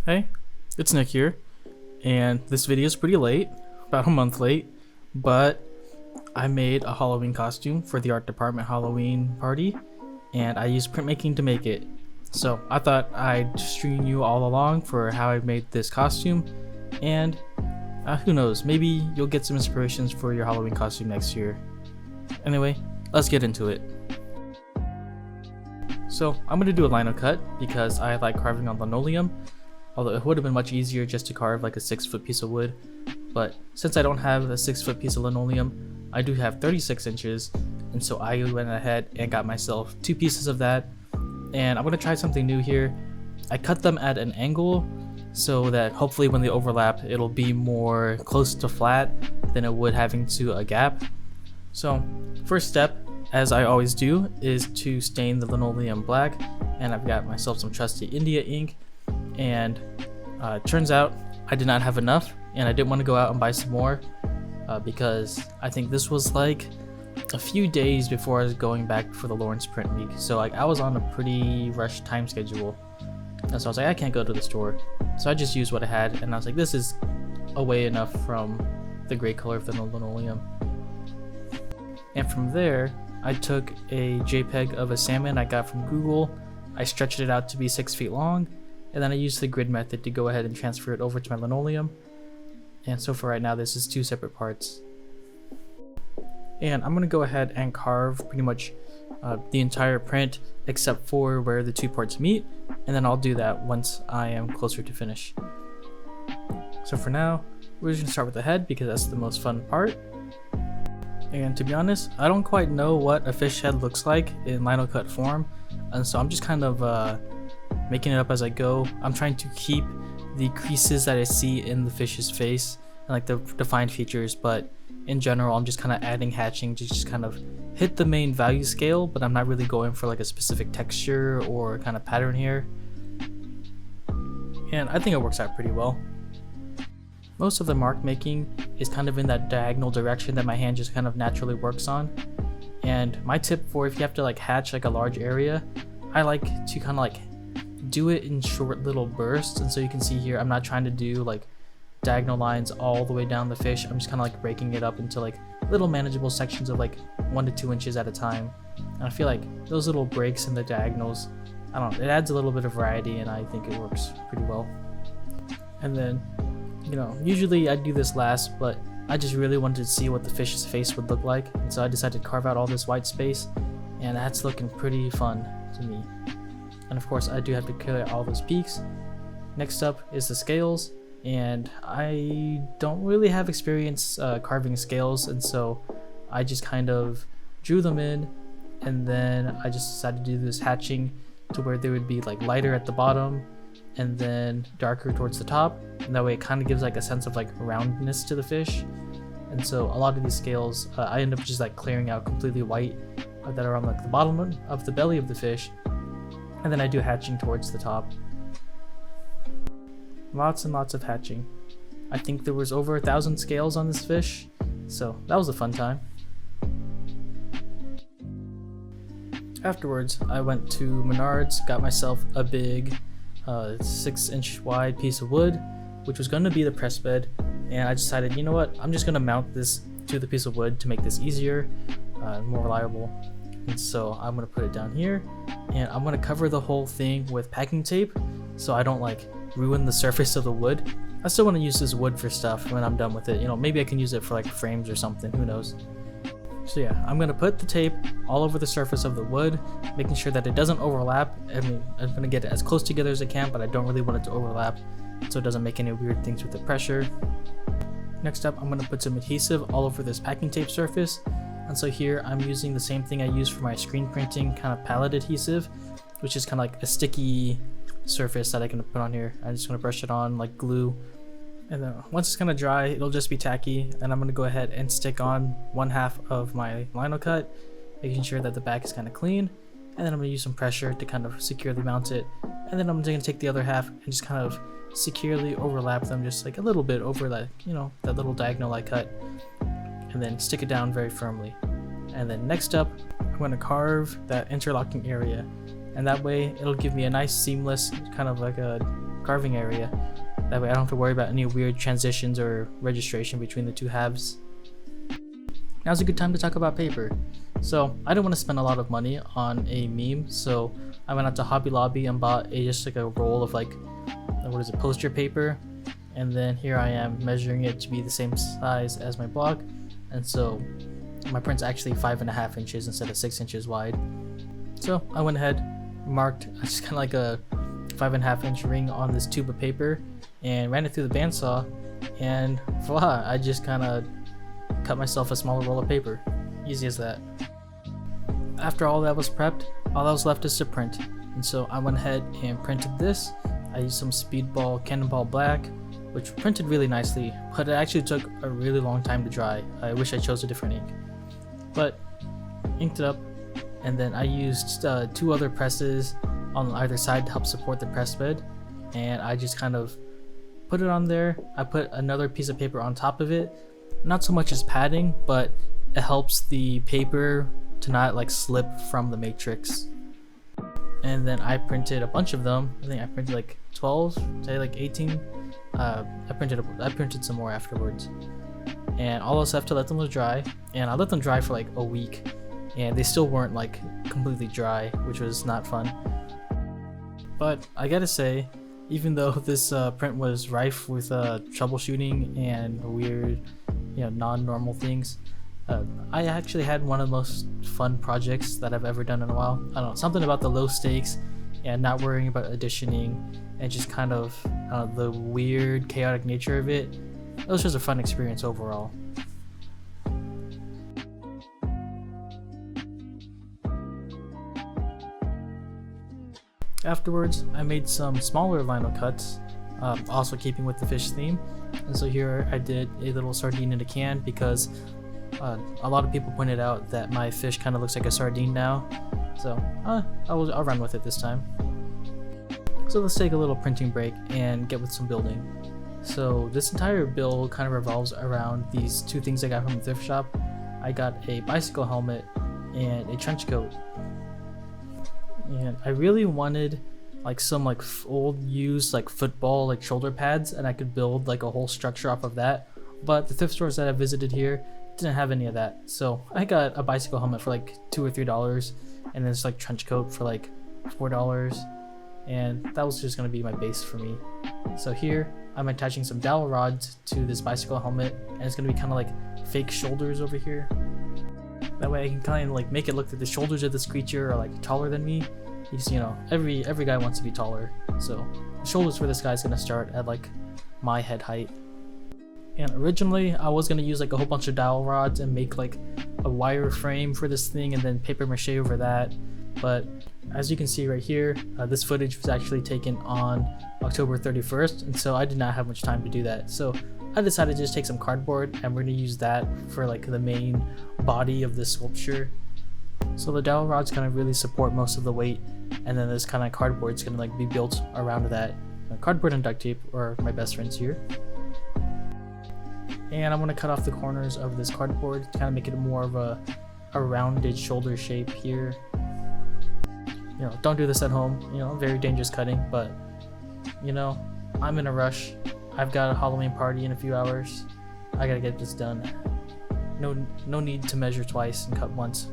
Hey, it's Nick here, and this video is pretty late, about a month late, but I made a Halloween costume for the art department Halloween party, and I used printmaking to make it. So I thought I'd stream you all along for how I made this costume, and who knows, maybe you'll get some inspirations for your Halloween costume next year. Anyway, let's get into it. So I'm going to do a lino cut because I like carving on linoleum. Although it would have been much easier just to carve like a 6-foot piece of wood, but since I don't have a 6-foot piece of linoleum, I do have 36 inches, and so I went ahead and got myself 2 pieces of that, and I'm going to try something new here. I cut them at an angle so that hopefully when they overlap it'll be more close to flat than it would having to a gap. So first step, as I always do, is to stain the linoleum black, and I've got myself some trusty India ink. And turns out I did not have enough, and I didn't want to go out and buy some more because I think this was like a few days before I was going back for the Lawrence print week, so like I was on a pretty rushed time schedule, and so I was like, I can't go to the store, so I just used what I had, and I was like, this is away enough from the gray color of the linoleum. And from there I took a JPEG of a salmon I got from Google, I stretched it out to be 6 feet long, and then I used the grid method to go ahead and transfer it over to my linoleum. And so for right now, this is 2 separate parts. And I'm gonna go ahead and carve pretty much the entire print except for where the 2 parts meet, and then I'll do that once I am closer to finish. So for now, we're just gonna start with the head because that's the most fun part. And to be honest, I don't quite know what a fish head looks like in lino cut form, and so I'm just kind of making it up as I go. I'm trying to keep the creases that I see in the fish's face and like the defined features, but in general I'm just kind of adding hatching to just kind of hit the main value scale, but I'm not really going for like a specific texture or kind of pattern here, and I think it works out pretty well. Most of the mark making is kind of in that diagonal direction that my hand just kind of naturally works on, and my tip for if you have to like hatch like a large area, I like to kind of like do it in short little bursts. And so you can see here, I'm not trying to do like diagonal lines all the way down the fish. I'm just kind of like breaking it up into like little manageable sections of like 1 to 2 inches at a time. And I feel like those little breaks in the diagonals, I don't know, it adds a little bit of variety, and I think it works pretty well. And then, you know, usually I do this last, but I just really wanted to see what the fish's face would look like, and so I decided to carve out all this white space, and that's looking pretty fun to me. And of course I do have to clear all those peaks. Next up is the scales, and I don't really have experience carving scales, and so I just kind of drew them in, and then I just decided to do this hatching to where they would be like lighter at the bottom and then darker towards the top, and that way it kind of gives like a sense of like roundness to the fish. And so a lot of these scales I end up just like clearing out completely white that are on like the bottom of the belly of the fish, and then I do hatching towards the top. Lots and lots of hatching. I think there was over 1,000 scales on this fish, so that was a fun time. Afterwards, I went to Menards, got myself a big 6-inch wide piece of wood, which was going to be the press bed, and I decided, you know what, I'm just going to mount this to the piece of wood to make this easier and more reliable. And so I'm going to put it down here, and I'm going to cover the whole thing with packing tape so I don't like ruin the surface of the wood. I still want to use this wood for stuff when I'm done with it. You know, maybe I can use it for like frames or something, who knows. So yeah, I'm going to put the tape all over the surface of the wood, making sure that it doesn't overlap. I mean, I'm going to get it as close together as I can, but I don't really want it to overlap so it doesn't make any weird things with the pressure. Next up, I'm going to put some adhesive all over this packing tape surface. And so here I'm using the same thing I use for my screen printing kind of palette adhesive, which is kind of like a sticky surface that I can put on here. I'm just going to brush it on like glue, and then once it's kind of dry, it'll just be tacky, and I'm going to go ahead and stick on 1/2 of my lino cut, making sure that the back is kind of clean, and then I'm going to use some pressure to kind of securely mount it, and then I'm going to take the other half and just kind of securely overlap them just like a little bit over that, you know, that little diagonal I cut, and then stick it down very firmly. And then next up, I'm going to carve that interlocking area, and that way it'll give me a nice seamless kind of like a carving area. That way I don't have to worry about any weird transitions or registration between the two halves. Now's a good time to talk about paper. So I didn't want to spend a lot of money on a meme, so I went out to Hobby Lobby and bought just like a roll of like, what is it, poster paper. And then here I am measuring it to be the same size as my blog. And so my print's actually 5.5 inches instead of 6 inches wide. So I went ahead, marked just kind of like a 5.5 inch ring on this tube of paper and ran it through the bandsaw, and voila, I just kind of cut myself a smaller roll of paper. Easy as that. After all that was prepped, all that was left is to print. And so I went ahead and printed this. I used some Speedball Cannonball Black, which printed really nicely, but it actually took a really long time to dry. I wish I chose a different ink. But inked it up, and then I used 2 other presses on either side to help support the press bed, and I just kind of put it on there. I put another piece of paper on top of it, not so much as padding, but it helps the paper to not like slip from the matrix. And then I printed a bunch of them. I think I printed like 12, say like 18. I printed some more afterwards, and all else left to let them dry. And I let them dry for like a week, and they still weren't like completely dry, which was not fun. But I gotta say, even though this print was rife with troubleshooting and weird, non-normal things, I actually had one of the most fun projects that I've ever done in a while. I don't know, something about the low stakes and not worrying about auditioning and just kind of the weird, chaotic nature of it. It was just a fun experience overall. Afterwards, I made some smaller vinyl cuts, also keeping with the fish theme. And so here I did a little sardine in a can because a lot of people pointed out that my fish kind of looks like a sardine now. So I'll run with it this time. So let's take a little printing break and get with some building. So this entire build kind of revolves around these 2 things I got from the thrift shop. I got a bicycle helmet and a trench coat. And I really wanted like some like old used like football like shoulder pads, and I could build like a whole structure off of that. But the thrift stores that I visited here didn't have any of that. So I got a bicycle helmet for like $2 or $3, and this like trench coat for like $4. And that was just going to be my base for me. So here I'm attaching some dowel rods to this bicycle helmet, and it's going to be kind of like fake shoulders over here. That way I can kind of like make it look like the shoulders of this creature are like taller than me. Because every guy wants to be taller. So the shoulders for this guy is going to start at like my head height. And originally I was going to use like a whole bunch of dowel rods and make like a wire frame for this thing and then paper mache over that. But as you can see right here, this footage was actually taken on October 31st, and so I did not have much time to do that. So I decided to just take some cardboard, and we're going to use that for like the main body of the sculpture. So the dowel rods kind of really support most of the weight, and then this kind of cardboard is going to like be built around that. Cardboard and duct tape are my best friends here. And I'm going to cut off the corners of this cardboard to kind of make it more of a rounded shoulder shape here. Don't do this at home, very dangerous cutting, but I'm in a rush. I've got a Halloween party in a few hours. I gotta get this done. No need to measure twice and cut once.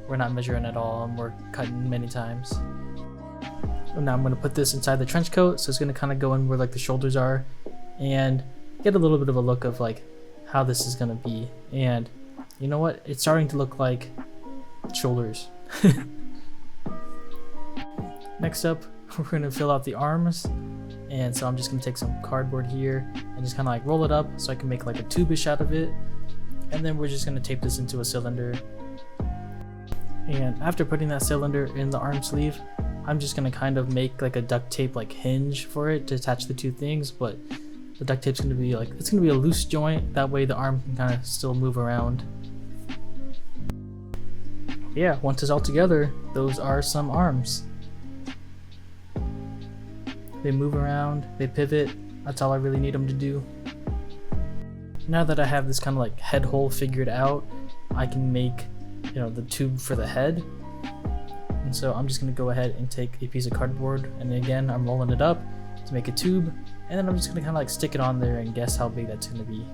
We're not measuring at all, and we're cutting many times. And now I'm gonna put this inside the trench coat, so it's gonna kind of go in where like the shoulders are and get a little bit of a look of like how this is gonna be. And you know what? It's starting to look like shoulders. Next up, we're going to fill out the arms, and so I'm just going to take some cardboard here and just kind of like roll it up so I can make like a tube-ish out of it, and then we're just going to tape this into a cylinder. And after putting that cylinder in the arm sleeve, I'm just going to kind of make like a duct tape like hinge for it to attach the 2 things, but the duct tape's going to be like, it's going to be a loose joint, that way the arm can kind of still move around. Yeah, once it's all together, those are some arms. They move around, they pivot, that's all I really need them to do. Now that I have this kind of like head hole figured out, I can make, the tube for the head. And so I'm just going to go ahead and take a piece of cardboard, and again I'm rolling it up, to make a tube, and then I'm just gonna kind of like stick it on there and guess how big that's gonna be.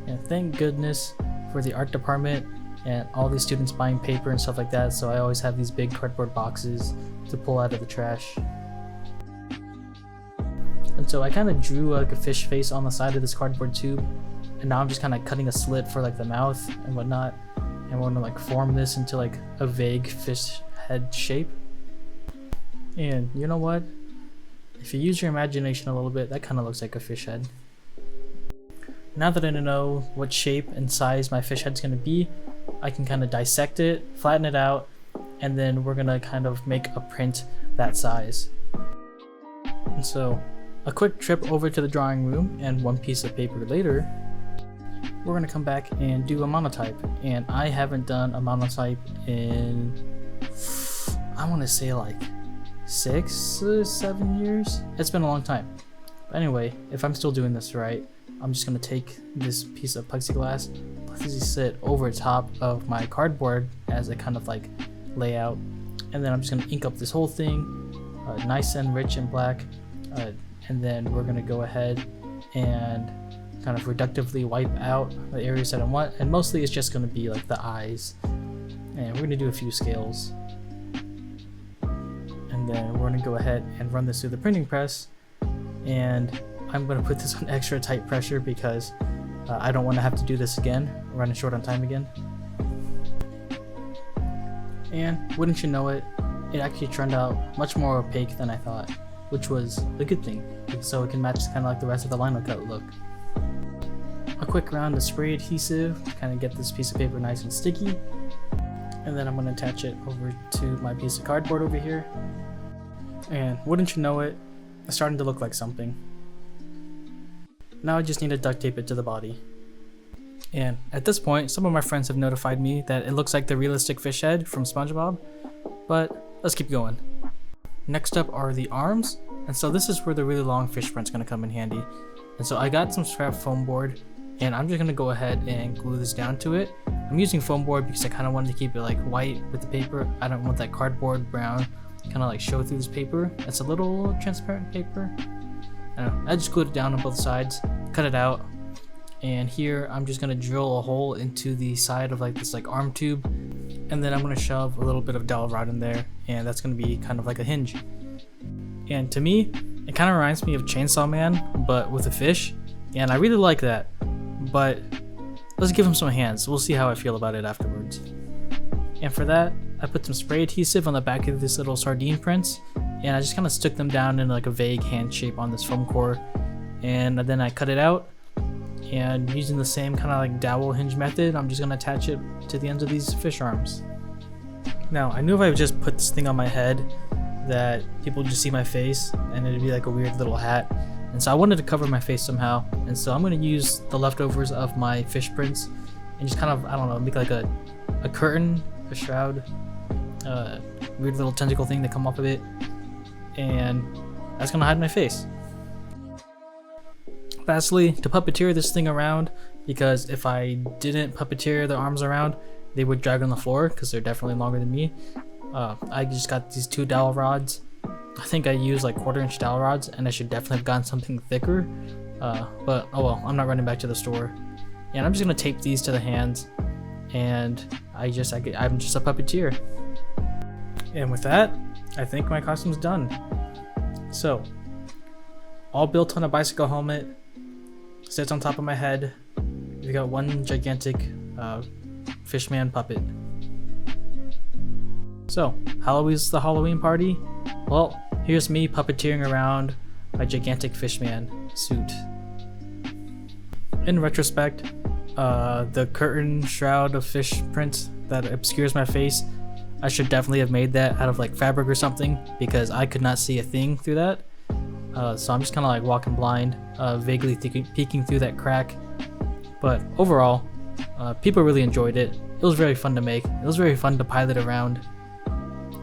And thank goodness for the art department and all these students buying paper and stuff like that, so I always have these big cardboard boxes to pull out of the trash. And so I kind of drew like a fish face on the side of this cardboard tube, and now I'm just kind of cutting a slit for like the mouth and whatnot, and we're gonna like form this into like a vague fish head shape. And you know what? If you use your imagination a little bit, that kind of looks like a fish head. Now that I know what shape and size my fish head's gonna be, I can kind of dissect it, flatten it out, and then we're gonna kind of make a print that size. And so, a quick trip over to the drawing room, and one piece of paper later, we're gonna come back and do a monotype. And I haven't done a monotype in, I want to say like 6 or 7 years. It's been a long time. But anyway, if I'm still doing this right, I'm just gonna take this piece of plexiglass, sit over top of my cardboard as a kind of like layout, and then I'm just gonna ink up this whole thing nice and rich and black, and then we're gonna go ahead and kind of reductively wipe out the areas that I want, and mostly it's just gonna be like the eyes, and we're gonna do a few scales, and then we're gonna go ahead and run this through the printing press. And I'm going to put this on extra tight pressure because I don't want to have to do this again, running short on time again. And wouldn't you know it, it actually turned out much more opaque than I thought, which was a good thing, so it can match kind of like the rest of the lino cut look. A quick round of spray adhesive to kind of get this piece of paper nice and sticky, and then I'm going to attach it over to my piece of cardboard over here. And wouldn't you know it, it's starting to look like something. Now I just need to duct tape it to the body. And at this point, some of my friends have notified me that it looks like the realistic fish head from SpongeBob, but let's keep going. Next up are the arms, and so this is where the really long fish print's gonna come in handy. And so I got some scrap foam board, and I'm just gonna go ahead and glue this down to it. I'm using foam board because I kind of wanted to keep it like white with the paper. I don't want that cardboard brown kind of like show through this paper. It's a little transparent paper. I just glued it down on both sides, cut it out, and here I'm just gonna drill a hole into the side of like this like arm tube, and then I'm gonna shove a little bit of dowel rod in there, and that's gonna be kind of like a hinge. And to me, it kind of reminds me of Chainsaw Man, but with a fish, and I really like that. But let's give him some hands. We'll see how I feel about it afterwards. And for that, I put some spray adhesive on the back of this little sardine prints, and I just kind of stuck them down in like a vague hand shape on this foam core, and then I cut it out, and using the same kind of like dowel hinge method, I'm just going to attach it to the ends of these fish arms. Now, I knew if I just put this thing on my head that people would just see my face and it'd be like a weird little hat, and so I wanted to cover my face somehow, and so I'm going to use the leftovers of my fish prints and just kind of, I don't know, make like a curtain, a shroud, weird little tentacle thing that come off of it, and that's gonna hide my face. Lastly, to puppeteer this thing around, because if I didn't puppeteer the arms around, they would drag on the floor because they're definitely longer than me. I just got these 2 dowel rods. I think I used like 1/4-inch dowel rods, and I should definitely have gotten something thicker, but oh well, I'm not running back to the store. And I'm just gonna tape these to the hands, and I'm just a puppeteer. And with that, I think my costume's done. So, all built on a bicycle helmet, sits on top of my head. We got one gigantic fishman puppet. So, Halloween's the Halloween party? Well, here's me puppeteering around my gigantic fishman suit. In retrospect, the curtain shroud of fish print that obscures my face, I should definitely have made that out of like fabric or something, because I could not see a thing through that. So I'm just kind of like walking blind, vaguely peeking through that crack. But overall, people really enjoyed it. It was very fun to make. It was very fun to pilot around.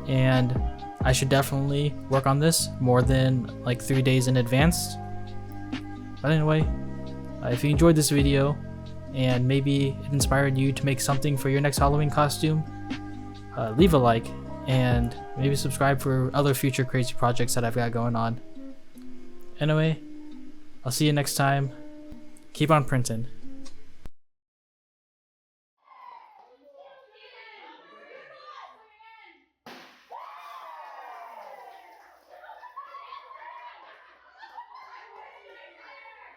And I should definitely work on this more than like 3 days in advance. But anyway, if you enjoyed this video and maybe it inspired you to make something for your next Halloween costume, leave a like and maybe subscribe for other future crazy projects that I've got going on. Anyway, I'll see you next time. Keep on printing.